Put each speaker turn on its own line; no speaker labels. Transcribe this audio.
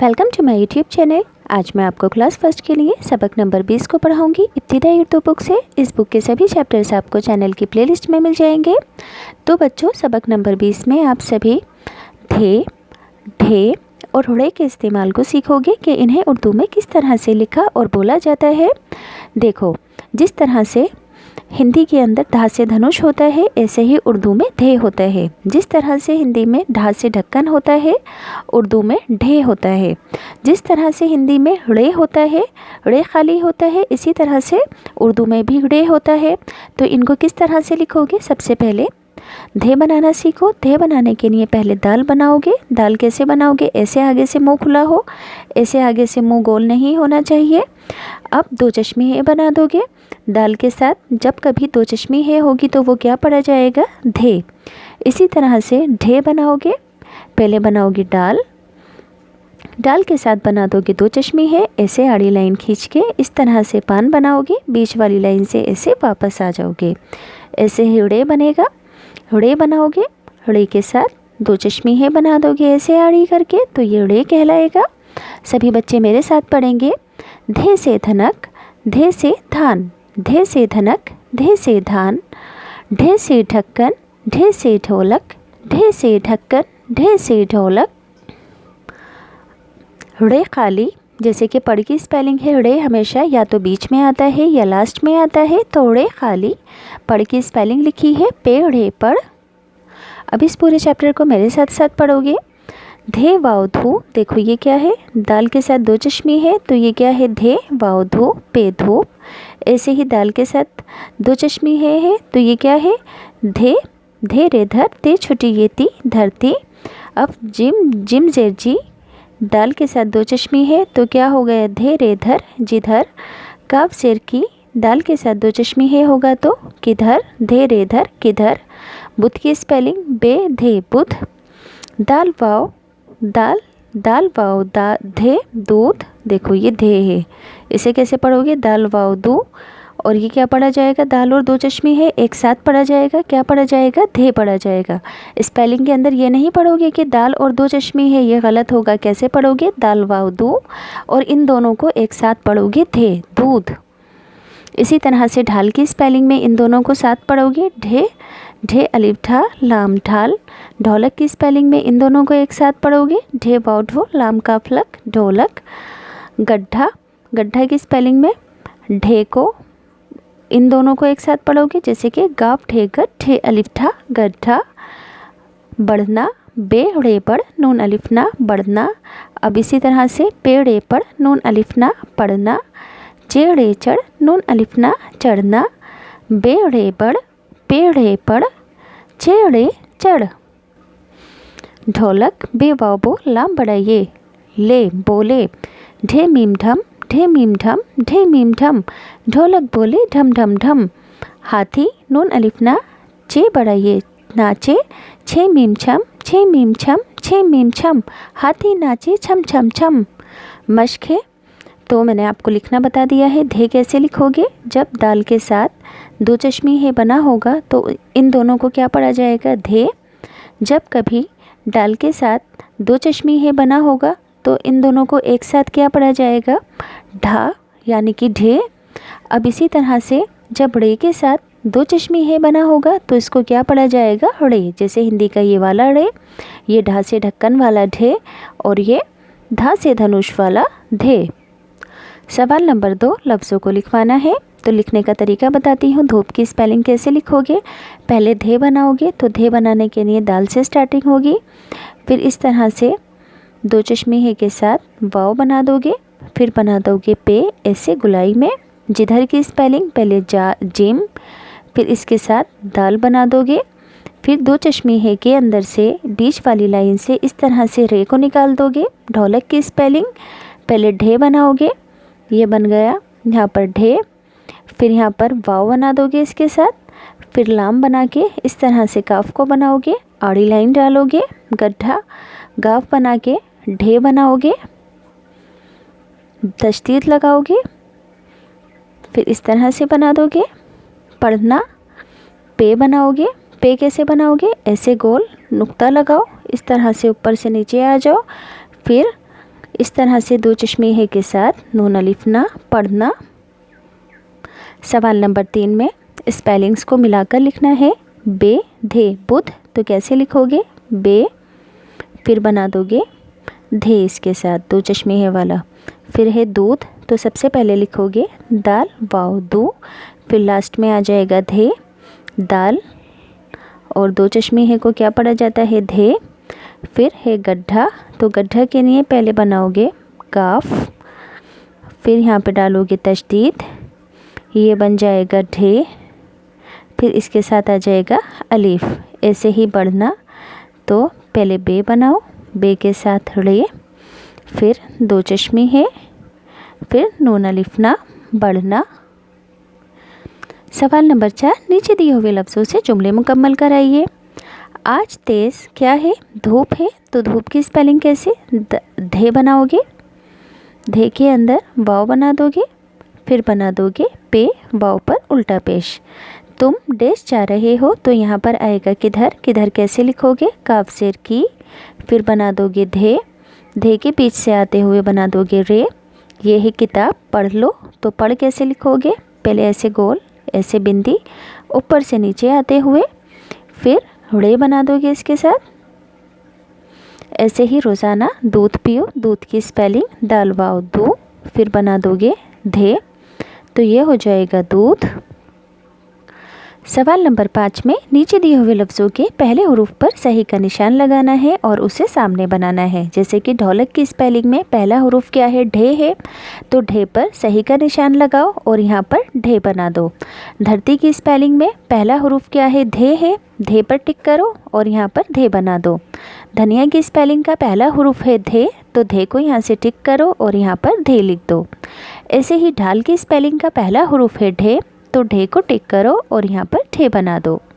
Welcome to my YouTube channel. आज मैं आपको क्लास फर्स्ट के लिए सबक नंबर 20 को पढ़ाऊंगी इब्तिदाई उर्दू बुक से। इस बुक के सभी चैप्टर्स आपको चैनल की प्लेलिस्ट में मिल जाएंगे। तो बच्चों, सबक नंबर 20 में आप सभी थे, ढे और हुड़े के इस्तेमाल को सीखोगे कि इन्हें उर्दू में किस तरह से लिखा और बोला जाता है। देखो, जिस तरह से हिंदी के अंदर धा से धनुष होता है, ऐसे ही उर्दू में ढे होता है। जिस तरह से हिंदी में ढा से ढक्कन होता है, उर्दू में ढे होता है। जिस तरह से हिंदी में ड़े होता है, ड़े खाली होता है, इसी तरह से उर्दू में भी ड़े होता है। तो इनको किस तरह से लिखोगे? सबसे पहले धे बनाना सीखो। धे बनाने के लिए पहले दाल बनाओगे। दाल कैसे बनाओगे? ऐसे आगे से मुंह खुला हो, ऐसे आगे से मुंह गोल नहीं होना चाहिए। अब दो चश्मी है बना दोगे दाल के साथ। जब कभी दो चश्मी है होगी तो वो क्या पड़ा जाएगा? धे। इसी तरह से ढे बनाओगे। पहले बनाओगे दाल, दाल के साथ बना दोगे दो चश्मी है, ऐसे आड़ी लाइन खींच के इस तरह से पान बनाओगे, बीच वाली लाइन से ऐसे वापस आ जाओगे। ऐसे हिड़े बनेगा। हुड़े बनाओगे, हुड़े के साथ दो चश्मी है बना दोगे ऐसे आड़ी करके, तो ये हुड़े कहलाएगा। सभी बच्चे मेरे साथ पढ़ेंगे। धे से धनक, धे से धान, धे से धनक, धे से धान, ढे से ढक्कन, ढे से ढोलक, ढे से ढक्कन, ढे से ढोलक। हुड़े खाली, जैसे कि पढ़ की स्पेलिंग है, हुड़े हमेशा या तो बीच में आता है या लास्ट में आता है, तो हुड़े खाली पढ़ की स्पेलिंग लिखी है पेड़े पढ़। अब इस पूरे चैप्टर को मेरे साथ साथ पढ़ोगे। धे वाव धू, देखो ये क्या है? दाल के साथ दो चश्मी है, तो ये क्या है? धे वाव धू पे धूप। ऐसे ही दाल के साथ दो चश्मी है तो ये क्या है? धे, धे रे धर, ते छुटी ये ती धरती। अब जिम, जिम जेर जी, दाल के साथ दो चश्मी है तो क्या हो गया? धे रे धर जिधर। काफ शेर की, दाल के साथ दो चश्मी है होगा तो किधर, धे रे धर किधर। बुध की स्पेलिंग बे धे बुध। दाल वाव, दाल, दाल वाव दा धे दूध, देखो ये धे है, इसे कैसे पढ़ोगे? दाल वाव दू। और ये क्या पढ़ा जाएगा? दाल और दो चश्मी है एक साथ पढ़ा जाएगा, क्या पढ़ा जाएगा? धे पढ़ा जाएगा। स्पेलिंग के अंदर ये नहीं पढ़ोगे कि दाल और दो चश्मी है, ये गलत होगा। कैसे पढ़ोगे? दाल वाव दू और इन दोनों को एक साथ पढ़ोगे धे दूध। इसी तरह से ढाल की स्पेलिंग में इन दोनों को साथ पढ़ोगे ढे, ढे अलिफ ठा लाम ढाल। ढोलक की स्पेलिंग में इन दोनों को एक साथ पढ़ोगे ढे वाव ढो लाम काफ लक ढोलक। गड्ढा, गड्ढा की स्पेलिंग में ढे को, इन दोनों को एक साथ पढ़ोगे जैसे कि गाफ ढे गड ढे अलिफ ठा गड्ढा। बढ़ना, बे हुड़े पढ़ नून अलिफ ना बढ़ना। अब इसी तरह से पेड़े पढ़ नून अलिफ ना पढ़ना। चेड़े चढ़ नून अलिफ ना चढ़ना। बेड़े बढ़, पेड़े पढ़, चेड़े चढ़। ढोलक, बे वाव बो लाम बढ़ाइए ले बोले। ढे मीम ढम, ढे मीम ढम, ढे मीम ढम, ढोलक बोले ढम ढम ढम। हाथी, नून अलिफ ना चे बढ़ाइए नाचे। छे मीम छम, छे मीम छम, छे मीम छम, हाथी नाचे छम छम छम। मश्क है, तो मैंने आपको लिखना बता दिया है। धे कैसे लिखोगे? जब दाल के साथ दो चश्मी है बना होगा तो इन दोनों को क्या पढ़ा जाएगा? धे। जब कभी दाल के साथ दो चश्मी है बना होगा तो इन दोनों को एक साथ क्या पढ़ा जाएगा? ढा, यानी कि ढे। अब इसी तरह से जब ड़े के साथ दो चश्मी है बना होगा तो इसको क्या पढ़ा जाएगा? ड़े। जैसे हिंदी का ये वाला ड़े, ये ढा से ढक्कन वाला ढे और ये धा से धनुष वाला धे। सवाल नंबर 2, लफ्ज़ों को लिखवाना है। तो लिखने का तरीका बताती हूँ। धूप की स्पेलिंग कैसे लिखोगे? पहले धे बनाओगे, तो धे बनाने के लिए दाल से स्टार्टिंग होगी। फिर इस तरह से दो चश्मे है के साथ वाव बना दोगे, फिर बना दोगे पे ऐसे गुलाई में। जिधर की स्पेलिंग पहले जा जिम, फिर इसके साथ दाल बना दोगे। फिर दो चश्मे है के अंदर से बीच वाली लाइन से इस तरह से रे को निकाल दोगे। ढोलक की स्पेलिंग पहले ढे बनाओगे, ये बन गया यहाँ पर ढे। फिर यहाँ पर वाव बना दोगे इसके साथ, फिर लाम बना के इस तरह से काफ को बनाओगे, आड़ी लाइन डालोगे, गड्ढा गाफ बना के ढे बनाओगे, तशदीद लगाओगे, फिर इस तरह से बना दोगे। पढ़ना, पे बनाओगे। पे कैसे बनाओगे? ऐसे गोल नुक्ता लगाओ, इस तरह से ऊपर से नीचे आ जाओ, फिर इस तरह से दो चश्मे है के साथ नून अलिफ ना पढ़ना। सवाल नंबर 3 में स्पेलिंग्स को मिलाकर लिखना है। बे धे बुध, तो कैसे लिखोगे? बे, फिर बना दोगे धे इसके साथ दो चश्मे है वाला। फिर है दूध, तो सबसे पहले लिखोगे दाल वाव दू, फिर लास्ट में आ जाएगा धे दाल, और दो चश्मे है को क्या पढ़ा जाता है? धे। फिर है गड्ढा, तो गड्ढा के लिए पहले बनाओगे काफ, फिर यहाँ पे डालोगे तशदीद, ये बन जाएगा ढे, फिर इसके साथ आ जाएगा अलीफ। ऐसे ही बढ़ना, तो पहले बे बनाओ, बे के साथ रे, फिर दो चश्मे है, फिर नून अलिफ ना बढ़ना। सवाल नंबर 4, नीचे दिए हुए लफ्ज़ों से जुमले मुकम्मल कराइए। आज तेज़ क्या है? धूप है, तो धूप की स्पेलिंग कैसे? धे बनाओगे, धे के अंदर वाव बना दोगे, फिर बना दोगे पे, वाव पर उल्टा पेश। तुम डैश जा रहे हो, तो यहाँ पर आएगा किधर, किधर कैसे लिखोगे? काफ शेर की, फिर बना दोगे धे, धे के बीच से आते हुए बना दोगे रे। ये है किताब, पढ़ लो, तो पढ़ कैसे लिखोगे? पहले ऐसे गोल, ऐसे बिंदी, ऊपर से नीचे आते हुए, फिर रे बना दोगे इसके साथ। ऐसे ही रोज़ाना दूध पियो, दूध की स्पेलिंग दाल वाव दू, फिर बना दोगे धे, तो ये हो जाएगा दूध। सवाल नंबर 5 में नीचे दिए हुए लफ्ज़ों के पहले हरूफ पर सही का निशान लगाना है और उसे सामने बनाना है। जैसे कि ढोलक की स्पेलिंग में पहला हरूफ क्या है? ढे है, तो ढे पर सही का निशान लगाओ और यहाँ पर ढे बना दो। धरती की स्पेलिंग में पहला हरूफ क्या है? धे है, धे पर टिक करो और यहाँ पर धे बना दो। धनिया की स्पेलिंग का पहला हरूफ है धे, तो धे को यहाँ से टिक करो और यहाँ पर धे लिख दो। ऐसे ही ढाल की स्पेलिंग का पहला हरूफ है ढे, तो ढे को टिक करो और यहाँ पर ठे बना दो।